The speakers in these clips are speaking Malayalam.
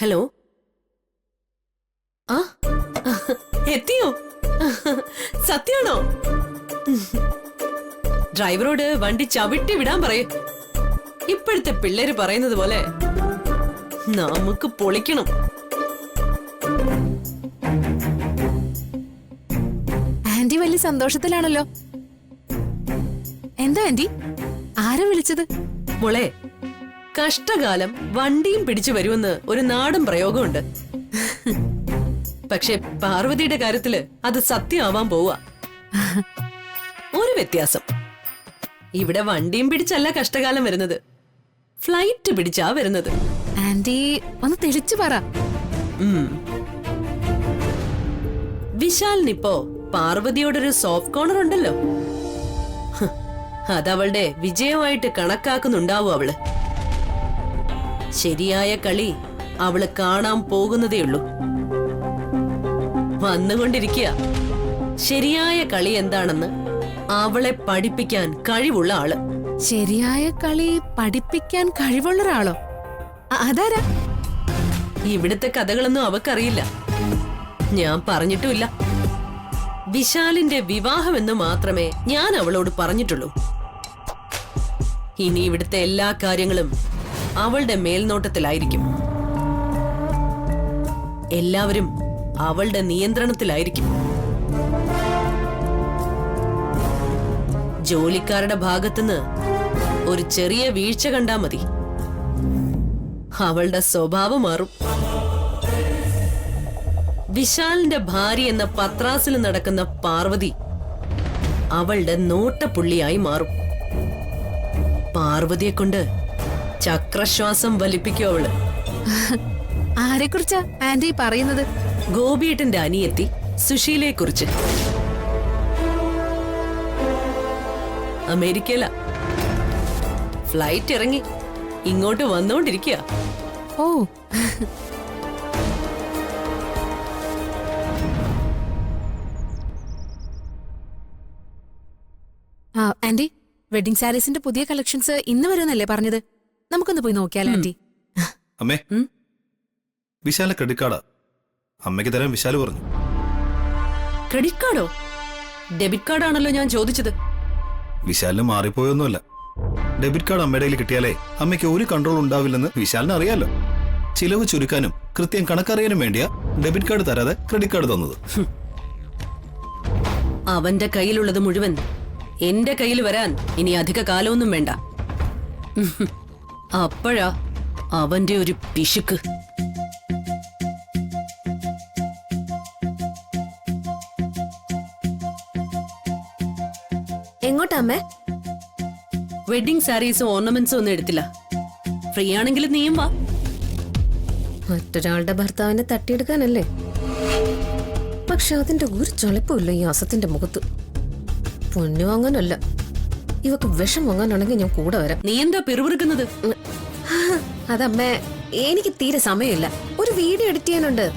ഹലോ. ആ എത്തിയോ? സത്യാണോ? ഡ്രൈവറോട് വണ്ടി ചവിട്ടി വിടാൻ പറയേ. ഇപ്പോഴത്തെ പിള്ളേര് പറയുന്നത് പോലെ നമുക്ക് പൊളിക്കണം. ആന്റി വലിയ സന്തോഷത്തിലാണല്ലോ. എന്താ ആന്റി, ആരാ വിളിച്ചത്? മോളെ, കഷ്ടകാലം വണ്ടിയും പിടിച്ചു വരുമെന്ന് ഒരു നാടൻ പ്രയോഗമുണ്ട്. പക്ഷെ പാർവതിയുടെ കാര്യത്തില് അത് സത്യമാവാൻ പോവാ. ഒരു വ്യത്യാസം, ഇവിടെ വണ്ടിയും പിടിച്ചല്ല കഷ്ടകാലം വരുന്നത്, ഫ്ലൈറ്റ് പിടിച്ചാ വരുന്നത്. ആന്റി ഒന്ന് തെളിച്ചു പറ. വിശാലിനിപ്പോ പാർവതിയോടൊരു സോഫ്റ്റ് കോർണർ ഉണ്ടല്ലോ. അതവളുടെ വിജയമായിട്ട് കണക്കാക്കുന്നുണ്ടാവും അവള്. ശരിയായ കളി അവള് കാണാൻ പോകുന്നതേയുള്ളൂ. വന്നുകൊണ്ടിരിക്കുക ശരിയായ കളി എന്താണെന്ന് അവളെ പഠിപ്പിക്കാൻ കഴിവുള്ള ആള്. ശരിയായ കളി പഠിപ്പിക്കാൻ കഴിവുള്ള ഒരാളോ? അതാരാ? ഇവിടുത്തെ കഥകളൊന്നും അവക്കറിയില്ല, ഞാൻ പറഞ്ഞിട്ടുമില്ല. വിശാലിന്റെ വിവാഹമെന്ന് മാത്രമേ ഞാൻ അവളോട് പറഞ്ഞിട്ടുള്ളൂ. ഇനി ഇവിടുത്തെ എല്ലാ കാര്യങ്ങളും അവളുടെ മേൽനോട്ടത്തിലായിരിക്കും. എല്ലാവരും അവളുടെ നിയന്ത്രണത്തിലായിരിക്കും. ജോലിക്കാരുടെ ഭാഗത്തുനിന്ന് ഒരു ചെറിയ വീഴ്ച കണ്ടാ മതി, അവളുടെ സ്വഭാവം മാറും. വിശാലിന്റെ ഭാര്യ എന്ന പത്രാസിൽ നടക്കുന്ന പാർവതി അവളുടെ നോട്ടപ്പുള്ളിയായി മാറും. പാർവതിയെ കൊണ്ട് ചക്രശ്വാസം വലിപ്പിക്കും അവള്. ആരെക്കുറിച്ചാ ആന്റി പറയുന്നത്? ഗോപിയേട്ടന്റെ അനിയത്തി സുശീലയെ കുറിച്ച്. അമേരിക്കയില, ഫ്ലൈറ്റ് ഇറങ്ങി ഇങ്ങോട്ട് വന്നോണ്ടിരിക്കുക. ഓ, ആന്റി, വെഡിങ് സാരീസിന്റെ പുതിയ കളക്ഷൻസ് ഇന്ന് വരുമെന്നല്ലേ പറഞ്ഞത്? നമുക്കൊന്ന് പോയി നോക്കിയാലോ ആന്റി? അമ്മേ, വിശാല ക്രെഡിറ്റ് കാർഡാ അമ്മയ്ക്ക് തരാൻ വിശാല് പറഞ്ഞു. ക്രെഡിറ്റ് കാർഡോ? ഡെബിറ്റ് കാർഡാണല്ലോ ഞാൻ ചോദിച്ചത്. വിശാലിന് മാറിപ്പോയൊന്നുമല്ല. ഡെബിറ്റ് കാർഡ് അമ്മയുടെ കയ്യിൽ കിട്ടിയാലേ അമ്മയ്ക്ക് ഒരു കൺട്രോൾ ഉണ്ടാവില്ലെന്ന് വിശാലിന് അറിയാലോ. ചിലവ് ചുരുക്കാനും കൃത്യം കണക്കറിയാനും വേണ്ടിയാ ഡെബിറ്റ് കാർഡ് തരാതെ ക്രെഡിറ്റ് കാർഡ് തന്നത്. അവന്റെ കയ്യിലുള്ളത് മുഴുവൻ എന്റെ കയ്യിൽ വരാൻ ഇനി അധിക കാലമൊന്നും വേണ്ട. അപ്പോഴാ അവന്റെ ഒരു പിശുക്ക്. എങ്ങോട്ടമ്മേ? വെഡിങ് സാരീസും ഓർണമെന്റ്സും ഒന്നും എടുത്തില്ല. ഫ്രീ ആണെങ്കിൽ നീയും വാ. മറ്റൊരാളുടെ ഭർത്താവിനെ തട്ടിയെടുക്കാനല്ലേ? പക്ഷെ അതിന്റെ ഒരു ചളിപ്പില്ല ഈ അസത്തിന്റെ മുഖത്ത്. പൊന്നു വാങ്ങാനല്ല, ഇവക്ക് വിഷം വാങ്ങാനാണെങ്കിൽ ഞാൻ കൂടെ വരാം. നീ എന്താ പിറുപിറുക്കുന്നത്? അതമ്മേ, എനിക്ക് തീരെ സമയമില്ല. ഒരു വീഡിയോ എഡിറ്റ് ചെയ്യാനുണ്ട്.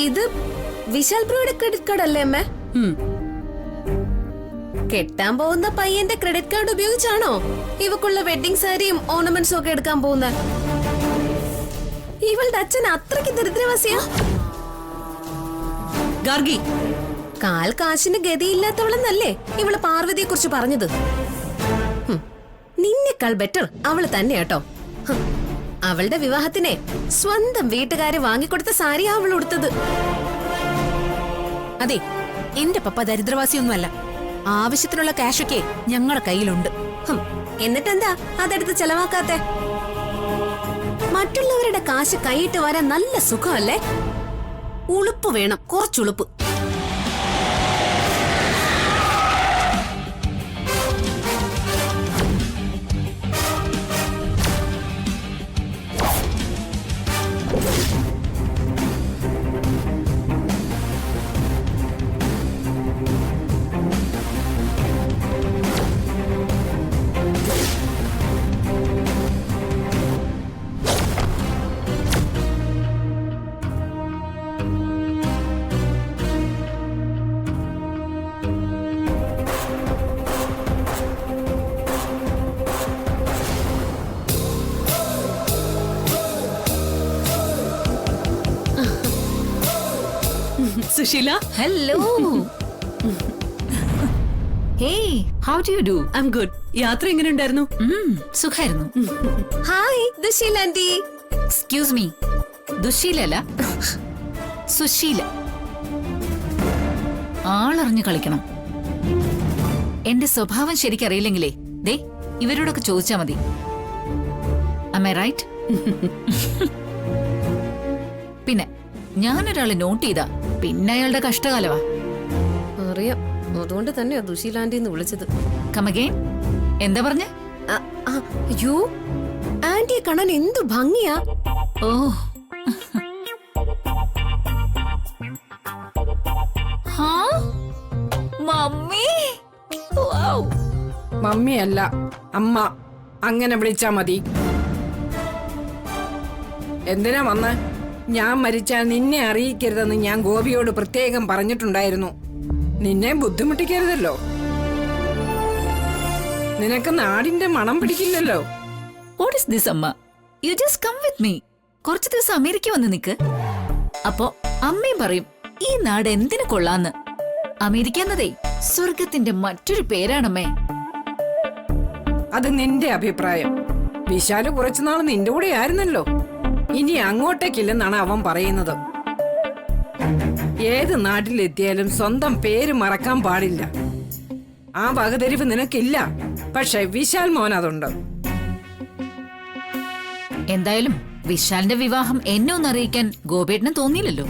ഇത് വിശാൽ ബ്രോയുടെ ക്രെഡിറ്റ് കാർഡ് അല്ലേ അമ്മേ? കെട്ടാൻ പോകുന്ന പയ്യന്റെ ക്രെഡിറ്റ് കാർഡ് ഉപയോഗിച്ചാണോ ഇവക്കുള്ള വെഡിങ് സാരിയും ഓർണമെന്റ്സും ഒക്കെ എടുക്കാൻ പോകുന്നത്? ഇവളുടെ അച്ഛൻ അത്രയ്ക്ക് ദരിദ്രവാസിയാ? ഗാർഗി, കാൽ കാശിന് ഗതിയില്ലാത്തവളെന്നല്ലേ ഇവള് പാർവതിയെ കുറിച്ച് പറഞ്ഞത്? നിന്നെക്കാൾ ബെറ്റർ അവള് തന്നെയാട്ടോ. അവളുടെ വിവാഹത്തിനെ സ്വന്തം വീട്ടുകാരെ വാങ്ങിക്കൊടുത്ത സാരിയാ അവൾ ഉടുത്തത്. അതെ, എന്റെ പപ്പ ദരിദ്രവാസിയൊന്നുമല്ല. ആവശ്യത്തിനുള്ള ക്യാഷൊക്കെ ഞങ്ങളുടെ കയ്യിലുണ്ട്. എന്നിട്ടെന്താ അതെടുത്ത് ചെലവാക്കാത്തെ? മറ്റുള്ളവരുടെ കാശ് കൈയിട്ട് വരാൻ നല്ല സുഖമല്ലേ? ഉളുപ്പ് വേണം, കുറച്ചുളുപ്പ്. Susheela. Hello. Hey, how do you do? I am good. യാത്ര എങ്ങനെ ഉണ്ടായിരുന്നു? സുഖായിരുന്നു. Hi Dusheela aunty. Excuse me, Dusheela അല്ല, സുശീല. ആളറിഞ്ഞു കളിക്കണം. എന്റെ സ്വഭാവം ശരിക്കറിയില്ലെങ്കിലേ ദേ ഇവരോടൊക്കെ ചോദിച്ചാ മതി. Am I right? പിന്നെ ഞാനൊരാളെ നോട്ട് ചെയ്താ പിന്നെ അയാളുടെ കഷ്ടകാലവാ. അറിയാം, അതുകൊണ്ട് തന്നെയാ ദുശീല ആന്റി എന്ന് വിളിച്ചത്. Come again? എന്താ പറഞ്ഞേ? അയ്യോ, ആന്റിയെ കാണാൻ എന്തു ഭംഗിയാ. ഓ, ഹാ മമ്മി. വൗ. മമ്മിയല്ല, അമ്മ. അങ്ങനെ വിളിച്ചാ മതി. എന്തിനാ വന്ന്? ഞാൻ മരിച്ചാൽ നിന്നെ അറിയിക്കരുതെന്ന് ഞാൻ ഗോപിയോട് പ്രത്യേകം പറഞ്ഞിട്ടുണ്ടായിരുന്നു. നിന്നെ ബുദ്ധിമുട്ടിക്കരുതല്ലോ. നിനക്ക് നാടിന്റെ മണം പിടിക്കില്ലല്ലോ. What is this, അമ്മ? You just come with me. കുറച്ചു ദിവസം അമേരിക്ക വന്ന് നിക്ക്. അപ്പോ അമ്മയും പറയും ഈ നാട് എന്തിനു കൊള്ളാന്ന്. അമേരിക്ക എന്നതേ സ്വർഗത്തിന്റെ മറ്റൊരു പേരാണമ്മേ. അത് നിന്റെ അഭിപ്രായം. വിശാല് കുറച്ചുനാൾ നിന്റെ കൂടെ ആയിരുന്നല്ലോ. ഇനി അങ്ങോട്ടേക്കില്ലെന്നാണ് അവൻ പറയുന്നത്. ഏത് നാട്ടിലെത്തിയാലും സ്വന്തം പേര് മറക്കാൻ പാടില്ല. ആ വകതിരിവ് നിനക്കില്ല. പക്ഷെ വിശാൽ മോൻ അതുണ്ട്. എന്തായാലും വിശാലിന്റെ വിവാഹം എന്നെ ഒന്ന് അറിയിക്കാൻ ഗോപേട്ടന് തോന്നിയില്ലല്ലോ.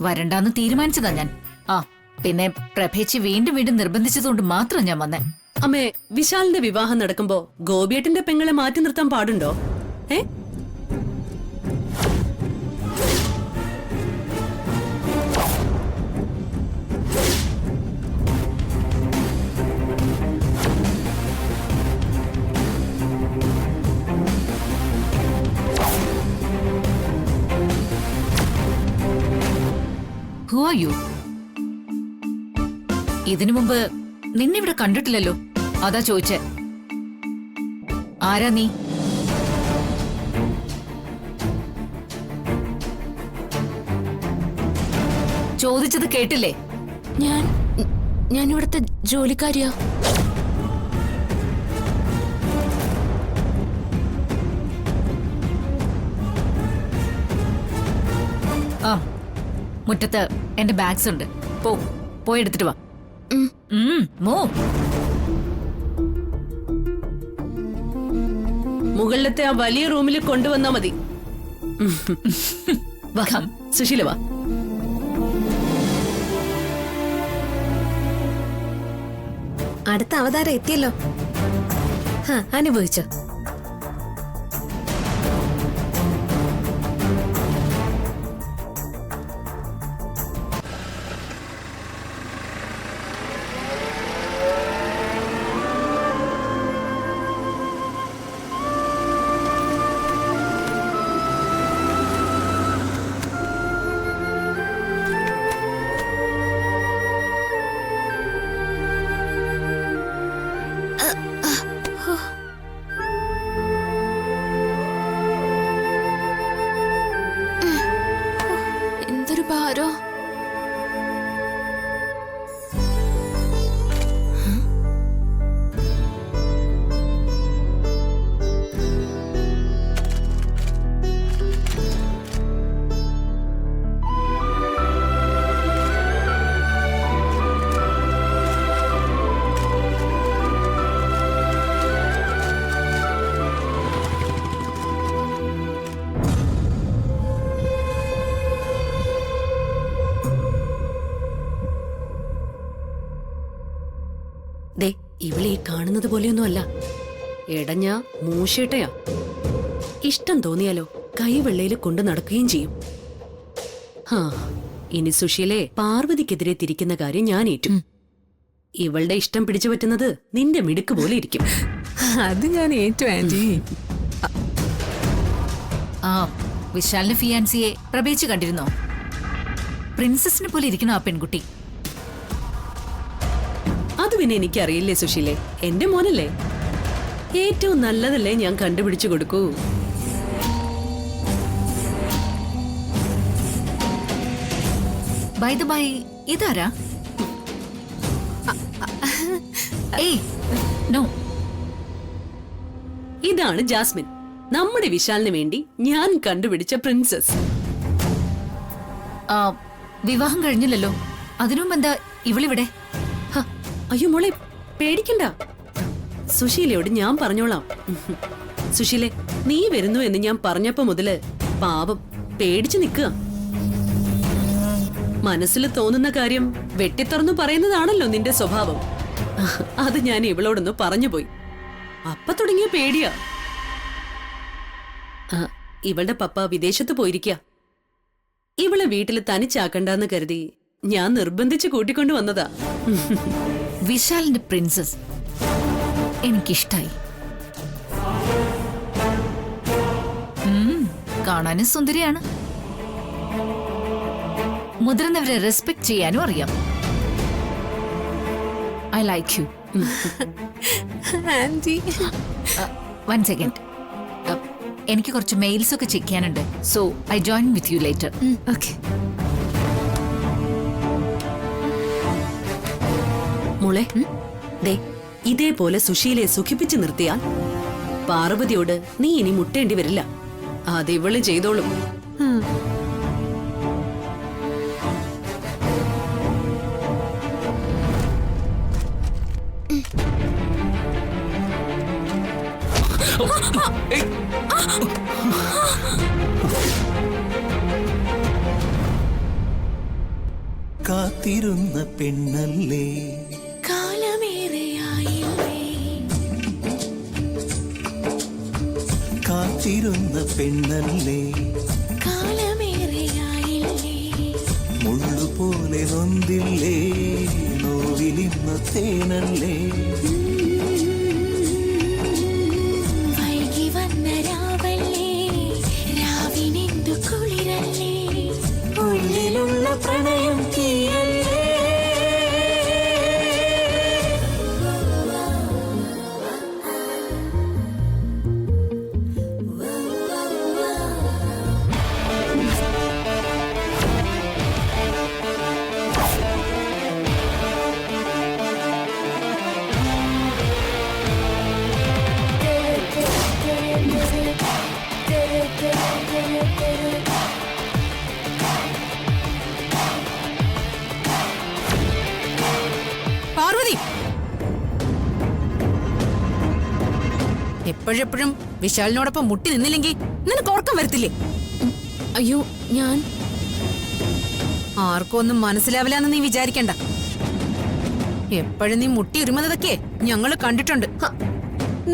വരണ്ടാന്ന് തീരുമാനിച്ചതാ ഞാൻ. ആ പിന്നെ പ്രഭേച്ചി വീണ്ടും വീണ്ടും നിർബന്ധിച്ചതുകൊണ്ട് മാത്രം ഞാൻ വന്നേ. അമ്മേ, വിശാലിന്റെ വിവാഹം നടക്കുമ്പോ ഗോപിയേട്ടന്റെ പെങ്ങളെ മാറ്റി നിർത്താൻ പാടുണ്ടോ? ഏ? Who are you? ഇതിനു മുമ്പ് നിന്നെ ഇവിടെ കണ്ടിട്ടില്ലല്ലോ, അതാ ചോദിച്ചേ. ആരാ നീ? ചോദിച്ചത് കേട്ടില്ലേ? ഞാൻ ഇവിടുത്തെ ജോലിക്കാരിയാ. ആ, മുറ്റത്ത് എന്റെ ബാഗ്സ് ഉണ്ട്. പോയി എടുത്തിട്ട് വാ. മോ. മുകളിലത്തെ ആ വലിയ റൂമിൽ കൊണ്ടുവന്നാ മതി. വാ, സുശീല വാ. അടുത്ത അവതാരം എത്തിയല്ലോ. അനുഭവിച്ചോ? എന്തൊരു ഭാരോ. ദേ, ഇവളീ കാണുന്നത് പോലെയൊന്നും അല്ല. എടഞ്ഞ മൂഷേട്ടയാ. ഇഷ്ടം തോന്നിയാലോ കൈവെള്ളയിൽ കൊണ്ടു നടക്കുകയും ചെയ്യും. ഹാ, ഇനി സുശീലെ പാർവതിക്കെതിരെ തിരിക്കുന്ന കാര്യം ഞാൻ ഏറ്റു. ഇവളുടെ ഇഷ്ടം പിടിച്ചു പറ്റുന്നത് നിന്റെ മിടുക്ക് പോലെ ഇരിക്കും. അത് ഞാൻ ഏറ്റു ആന്റി. ആ വിശാലിന്റെ ഫിയാൻസിയെ പ്രഭേച്ച് കണ്ടിരുന്നോ? പ്രിൻസസിനെ പോലെ ഇരിക്കണോ ആ പെൺകുട്ടി? അത് പിന്നെ എനിക്കറിയില്ലേ സുശീലെ, എന്റെ മോനല്ലേ. ഏറ്റവും നല്ലതല്ലേ ഞാൻ കണ്ടുപിടിച്ചു കൊടുക്കൂ. ബൈ ദ ബൈ ഇതാരാ? ഏയ് നോ. ഇതാണ് ജാസ്മിൻ, നമ്മുടെ വിശാലിന് വേണ്ടി ഞാൻ കണ്ടുപിടിച്ച പ്രിൻസസ്. വിവാഹം കഴിഞ്ഞില്ലല്ലോ, അതിനുമുമ്പ് എന്താ ഇവളിവിടെ? ഹ, അയ്യോ മോളെ പേടിക്കണ്ട, സുശീലയോട് ഞാൻ പറഞ്ഞോളാം. സുശീലെ, നീ വരുന്നു എന്ന് ഞാൻ പറഞ്ഞപ്പോ മുതല് പാവം പേടിച്ചു നിൽക്കുക. മനസ്സിൽ തോന്നുന്ന കാര്യം വെട്ടിത്തുറന്നു പറയുന്നതാണല്ലോ നിന്റെ സ്വഭാവം. അത് ഞാൻ ഇവളോടൊന്ന് പറഞ്ഞുപോയി, അപ്പൊ തുടങ്ങിയ പേടിയാ. ഇവളുടെ പപ്പ വിദേശത്ത് പോയിരിക്ക. ഇവളെ വീട്ടിൽ തനിച്ചാക്കണ്ടെന്ന് കരുതി ഞാൻ നിർബന്ധിച്ച് കൂട്ടിക്കൊണ്ടു വന്നതാ. വിശാലിന്റെ പ്രിൻസസ് എനിക്കിഷ്ടായി. കാണാനും സുന്ദരിയാണ്, മുതിർന്നവരെ റെസ്പെക്ട് ചെയ്യാനും അറിയാം. I like you. Aunty, one second, എനിക്ക് കുറച്ച് മെയിൽസ് ഒക്കെ ചെക്ക് ചെയ്യാനുണ്ട്. So I join with you later. Okay. മോളെ, ദേ ഇതേപോലെ സുശീലയെ സുഖിപ്പിച്ചു നിർത്തിയാൽ പാർവതിയോട് നീ ഇനി മുട്ടേണ്ടി വരില്ല. അത് ഇവള് ചെയ്തോളും. കാത്തിരുന്ന പെണ്ണല്ലേ, കാത്തിരുന്ന പെണ്ണല്ലേ, മുള്ളുപോലെ നൊന്തില്ലേ, നോവിലിന്ന തേനല്ലേ. ഉള്ളിലുള്ള പ്രണയം തീയല്ലേ. പാർവതി, എപ്പോഴെപ്പോഴും വിശാലിനോടൊപ്പം മുട്ടി നിന്നില്ലെങ്കിൽ നിനക്ക് ഓർക്കം വരത്തില്ലേ? അയ്യോ, ഞാൻ ആർക്കും ഒന്നും മനസ്സിലാവില്ലെന്ന് നീ വിചാരിക്കണ്ട. എപ്പോഴും നീ മുട്ടി ഉരുമതൊക്കെ ഞങ്ങള് കണ്ടിട്ടുണ്ട്.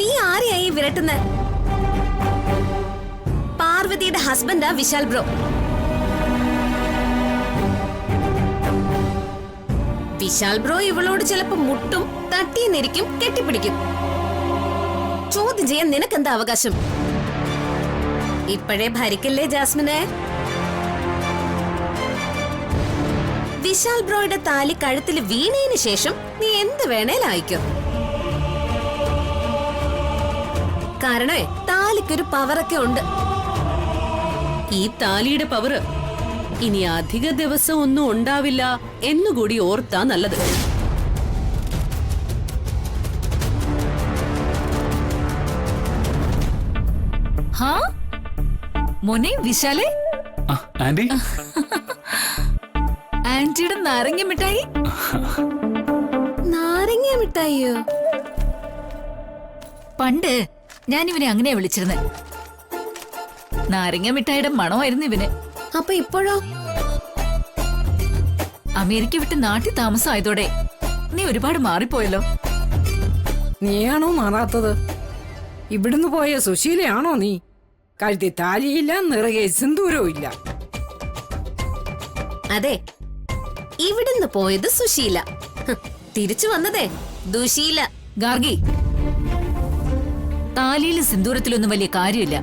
നീ ആരെയായി വിരട്ടുന്ന? പാർവതിയുടെ ഹസ്ബൻഡാ വിശാൽ ബ്രോ. വിശാൽ ബ്രോ ഇവളോട് ചിലപ്പോ മുട്ടും, തട്ടിയെന്നിരിക്കും, കെട്ടിപ്പിടിക്കും. ചോദ്യം ചെയ്യാൻ നിനക്കെന്താ അവകാശം? ഇപ്പോഴേ ഭരിക്കല്ലേ ജാസ്മിനെ. വിശാൽ ബ്രോയുടെ താലി കഴുത്തിൽ വീണതിന് ശേഷം നീ എന്ത് വേണേലും അയക്കും. കാരണേ താലിക്കൊരു പവറൊക്കെ ഉണ്ട്. ഈ താലിയുടെ പവറ് ഇനി അധിക ദിവസം ഒന്നും ഉണ്ടാവില്ല എന്നുകൂടി ഓർത്താ നല്ലത്. ഹാ മോനെ വിശാലേ, ആന്റി, ആന്റിയുടെ നാരങ്ങ മിഠായി. നാരങ്ങ മിഠായിയോ? പണ്ട് ഞാൻ ഇവനെ അങ്ങനെയാ വിളിച്ചിരുന്നത്. നാരങ്ങ മിഠായിയുടെ മണമായിരുന്നു ഇവന്. അപ്പൊ ഇപ്പോഴോ? അമേരിക്ക വിട്ട് നാട്ടിൽ താമസമായതോടെ നീ ഒരുപാട് മാറിപ്പോയല്ലോ. നീയാണോ മാറാത്തത്? ഇവിടുന്ന് പോയ സുശീലയാണോ നീ? കഴുത്തി താലിയില്ല, നിറകെ സിന്ദൂരവും ഇല്ല. അതെ, ഇവിടുന്ന് പോയത് സുശീല, തിരിച്ചു വന്നതേ ദുശീല. ഗാർഗി, താലിയിലും സിന്ദൂരത്തിലൊന്നും വലിയ കാര്യമില്ല.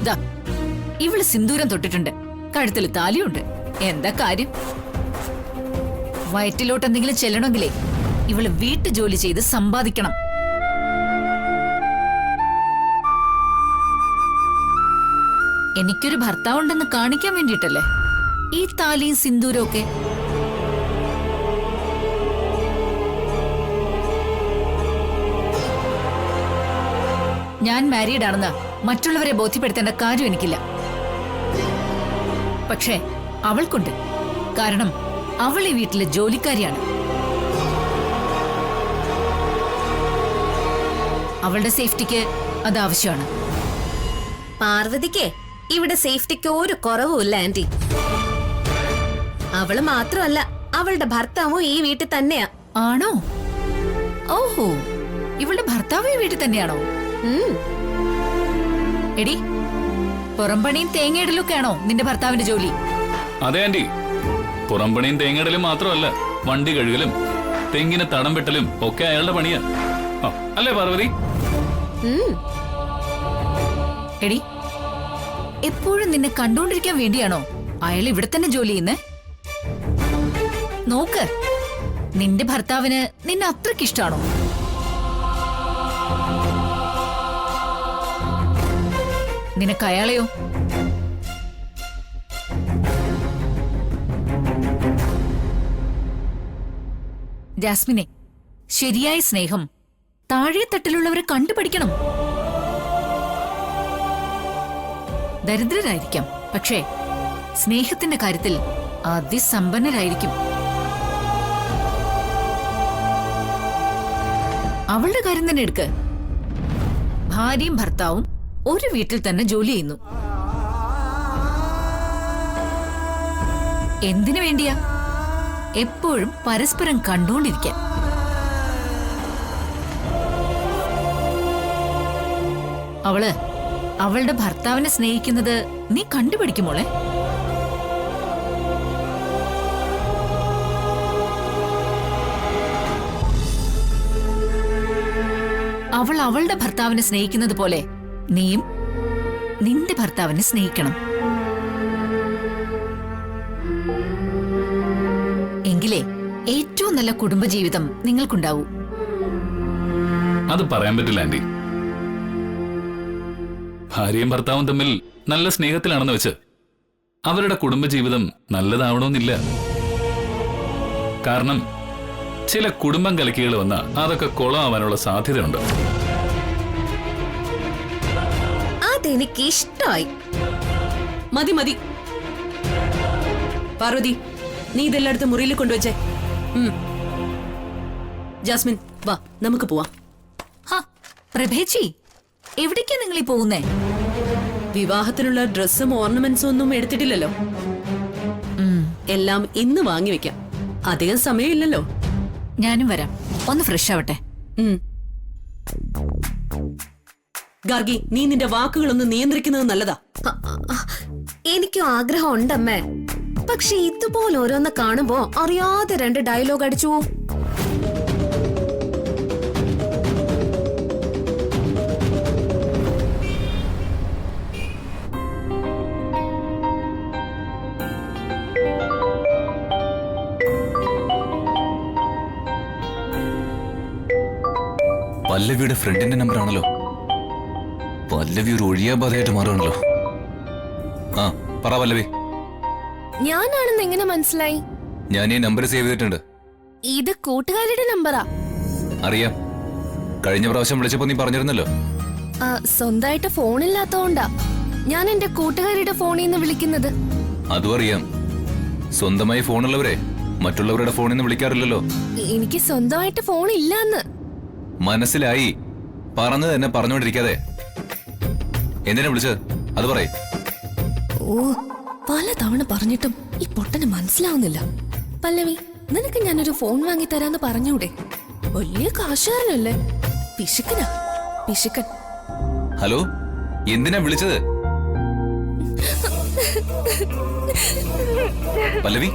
ദാ, ഇവള് സിന്ദൂരം തൊട്ടിട്ടുണ്ട്, കഴുത്തിൽ താലിയുണ്ട്. എന്താ കാര്യം? വയറ്റിലോട്ട് എന്തെങ്കിലും ചെല്ലണമെങ്കിലേ ഇവള് വീട്ടു ജോലി ചെയ്ത് സമ്പാദിക്കണം. എനിക്കൊരു ഭർത്താവുണ്ടെന്ന് കാണിക്കാൻ വേണ്ടിയിട്ടല്ലേ ഈ താലിയും സിന്ദൂരും ഒക്കെ. ഞാൻ മാരീഡ് ആണെന്ന് മറ്റുള്ളവരെ ബോധ്യപ്പെടുത്തേണ്ട കാര്യം എനിക്കില്ല. പക്ഷേ അവൾക്കുണ്ട്. കാരണം അവൾ ഈ വീട്ടിലെ ജോലിക്കാരിയാണ്. അവളുടെ സേഫ്റ്റിക്ക് അത് ആവശ്യമാണ്. പാർവതിക്ക് ഇവിടെ സേഫ്റ്റിക്ക് ഒരു കുറവുമില്ല ആന്റി. അവള് മാത്രമല്ല, അവളുടെ ഭർത്താവും ഈ വീട്ടിൽ തന്നെയാ. ആണോ? ഓഹോ, ഇവളുടെ ഭർത്താവ് ഈ വീട്ടിൽ തന്നെയാണോ? എടി, പുറംപണിയും തേങ്ങയിടലൊക്കെ ആണോ നിന്റെ ഭർത്താവിന്റെ ജോലി? അതെ ആന്റി, പുറംപണിയും തേങ്ങയിടലും മാത്രമല്ല, വണ്ടി കഴുകലും തെങ്ങിന് തടം വെട്ടലും ഒക്കെ അയാളുടെ പണിയാ. അല്ലേ പാർവതി? എടി, എപ്പോഴും നിന്നെ കണ്ടുകൊണ്ടിരിക്കാൻ വേണ്ടിയാണോ അയാൾ ഇവിടെ തന്നെ ജോലി ചെയ്യുന്നേ? നോക്ക്, നിന്റെ ഭർത്താവിന് നിന്നെ അത്രയ്ക്ക് ഇഷ്ടാണോ? നിനക്ക് അയാളെയോ? ജാസ്മിനെ, ശരിയായ സ്നേഹം താഴെ തട്ടിലുള്ളവരെ കണ്ടുപഠിക്കണം. ദരിദ്രരായിരിക്കാം, പക്ഷേ സ്നേഹത്തിന്റെ കാര്യത്തിൽ അതിസമ്പന്നരായിരിക്കും. അവളുടെ കാര്യം തന്നെ എടുക്ക്. ഭാര്യയും ഭർത്താവും ഒരു വീട്ടിൽ തന്നെ ജോലി ചെയ്യുന്നു. എന്തിനു വേണ്ടിയാ? എപ്പോഴും പരസ്പരം കണ്ടുകൊണ്ടിരിക്കാൻ. അവള് അവളുടെ ഭർത്താവിനെ സ്നേഹിക്കുന്നത് നീ കണ്ടുപിടിക്കുമോളെ. അവൾ അവളുടെ ഭർത്താവിനെ സ്നേഹിക്കുന്നത് പോലെ നീയും നിന്റെ ഭർത്താവിനെ സ്നേഹിക്കണം. എങ്കിലേ ഏറ്റവും നല്ല കുടുംബജീവിതം നിങ്ങൾക്കുണ്ടാവൂ. അത് പറയാൻ പറ്റില്ല ആന്റി. ഭാര്യയും ഭർത്താവും തമ്മിൽ നല്ല സ്നേഹത്തിലാണെന്ന് വെച്ച് അവരുടെ കുടുംബജീവിതം നല്ലതാവണമെന്നില്ല. കാരണം ചില കുടുംബം കലക്കികൾ വന്ന അതൊക്കെ കുളമാവാനുള്ള സാധ്യതയുണ്ട്. അതെനിക്ക് ഇഷ്ടമായി. മതി മതി പാർവതി, നീ ഇതെല്ലായിടത്തും മുറിയിൽ കൊണ്ടുവച്ചേ. ജാസ്മിൻ, വാ നമുക്ക് പോവാം. പ്രഭേച്ചി, എവിടേക്കാ നിങ്ങളീ പോകുന്നേ? വിവാഹത്തിനുള്ള ഡ്രസ്സും ഓർണമെന്റ്സും ഒന്നും എടുത്തിട്ടില്ലല്ലോ. എല്ലാം ഇന്ന് വാങ്ങി വെക്കാം. അധികം സമയമില്ലല്ലോ. ഞാനും വരാം, ഒന്ന് ഫ്രഷ് ആവട്ടെ. ഗാർഗി, നീ നിന്റെ വാക്കുകളൊന്ന് നിയന്ത്രിക്കുന്നത് നല്ലതാ. എനിക്കും ആഗ്രഹം ഉണ്ടമ്മേ. പക്ഷെ ഇതുപോലെ ഓരോന്ന് കാണുമ്പോ അറിയാതെ 2 ഡയലോഗ് അടിച്ചു. പല്ലവിയുടെ ഫ്രണ്ടിന്റെ നമ്പർ ആണല്ലോ. പല്ലവി ഒരു ഒഴിയാബാധയായിട്ട് മാറുകയാണല്ലോ. ആ പറ പല്ലവി. ഞാനാണെന്ന് എങ്ങനെ മനസ്സിലായി? ഞാൻ ഈ നമ്പർ സേവ് ചെയ്തിട്ടുണ്ട്. ഇത് കൂട്ടുകാരുടെ നമ്പറാ. അറിയാം, കഴിഞ്ഞ പ്രാവശ്യം വിളിച്ചപ്പോ നീ പറഞ്ഞിരുന്നല്ലോ. സ്വന്തമായിട്ട് ഫോണില്ലാത്തോണ്ടാ ഞാൻ എന്റെ കൂട്ടുകാരുടെ ഫോണിൽ നിന്ന് വിളിക്കുന്നത്. അതും അറിയാം, സ്വന്തമായി ഫോണുള്ളവരെ മറ്റുള്ളവരുടെ ഫോണിൽ നിന്ന് വിളിക്കാറില്ലല്ലോ. എനിക്ക് സ്വന്തമായിട്ട് ഫോൺ ഇല്ലാന്ന് മനസ്സിലായി. പറഞ്ഞു തന്നെ പറഞ്ഞുകൊണ്ടിരിക്കാതെ എന്തിനാ വിളിച്ചത് അത് പറയ്. ഓ, പലതവണ പറഞ്ഞിട്ടും ഈ പൊട്ടന് മനസ്സിലാവുന്നില്ല. പല്ലവി, നിനക്ക് ഞാനൊരു ഫോൺ വാങ്ങി തരാന്ന് പറഞ്ഞൂടെ? വലിയ കാശുകാരനല്ലേ? പിശുക്കനാ, പിശുക്കൻ. ഹലോ, എന്തിനാ വിളിച്ചത്? പല്ലവി